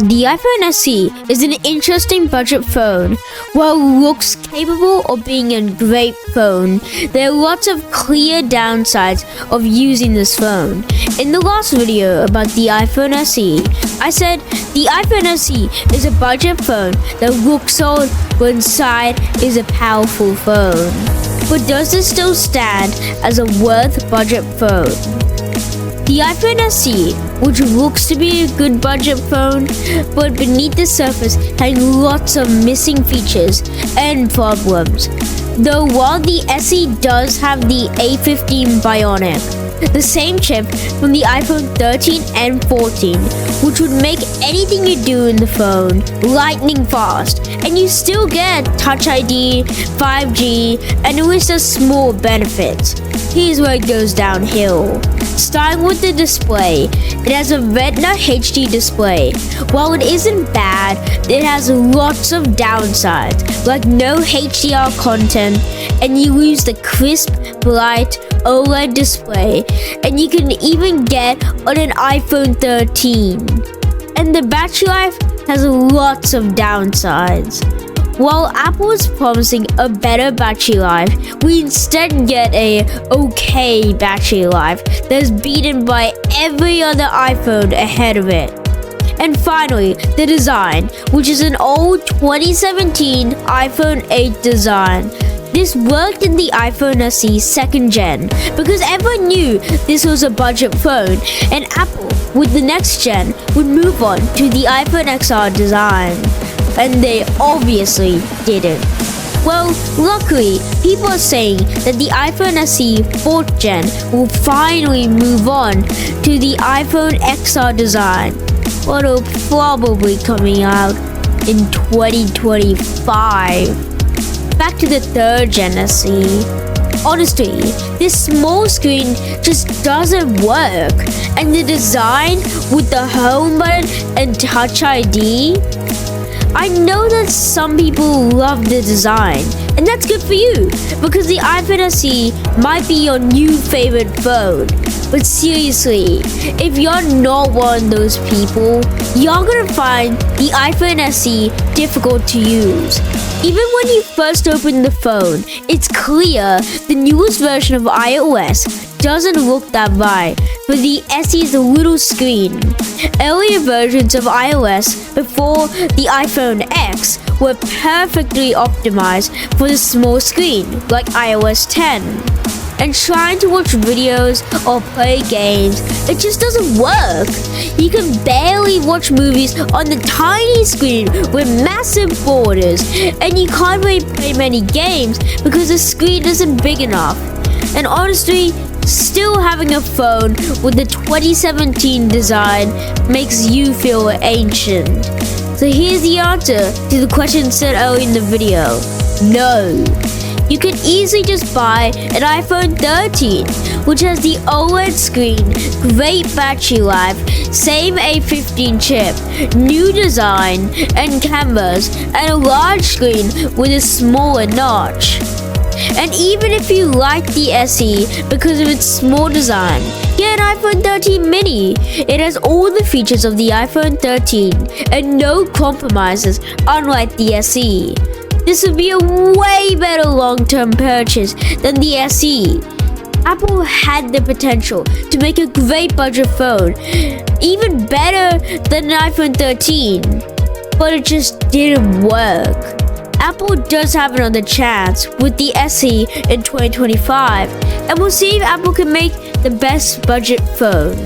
The iPhone SE is an interesting budget phone. While it looks capable of being a great phone, there are lots of clear downsides of using this phone. In the last video about the iPhone SE, I said the iPhone SE is a budget phone that looks solid but inside is a powerful phone. But does this still stand as a worth budget phone? The iPhone SE, which looks to be a good budget phone, but beneath the surface has lots of missing features and problems. Though while the SE does have the A15 Bionic, the same chip from the iPhone 13 and 14, which would make anything you do in the phone lightning fast, and you still get Touch ID, 5G, and a list of small benefits. Here's where it goes downhill. Starting with the display, it has a Retina HD display. While it isn't bad, it has lots of downsides, like no HDR content, and you lose the crisp, bright OLED display, and you can even get on an iPhone 13. And the battery life has lots of downsides. While Apple is promising a better battery life, we instead get a okay battery life that is beaten by every other iPhone ahead of it. And finally, the design, which is an old 2017 iPhone 8 design. This worked in the iPhone SE 2nd gen because everyone knew this was a budget phone, and Apple, with the next gen, would move on to the iPhone XR design. And they obviously didn't. Well, luckily, people are saying that the iPhone SE 4th gen will finally move on to the iPhone XR design, but it'll probably coming out in 2025. Back to the 3rd gen SE. Honestly, this small screen just doesn't work, and the design with the home button and Touch ID, I know that some people love the design, and that's good for you, because the iPhone SE might be your new favorite phone. But seriously, if you're not one of those people, you're gonna find the iPhone SE difficult to use. Even when you first open the phone, it's clear the newest version of iOS doesn't look that right for the SE's little screen. Earlier versions of iOS before the iPhone X were perfectly optimized for the small screen, like iOS 10. And trying to watch videos or play games, it just doesn't work. You can barely watch movies on the tiny screen with massive borders, and you can't really play many games because the screen isn't big enough. And honestly, still having a phone with the 2017 design makes you feel ancient. So here's the answer to the question said earlier in the video. No. You can easily just buy an iPhone 13, which has the OLED screen, great battery life, same A15 chip, new design and cameras, and a large screen with a smaller notch. And even if you like the SE because of its small design, get an iPhone 13 mini. It has all the features of the iPhone 13 and no compromises, unlike the SE. This would be a way better long-term purchase than the SE. Apple had the potential to make a great budget phone, even better than an iPhone 13, but it just didn't work. Apple does have another chance with the SE in 2025, and we'll see if Apple can make the best budget phone.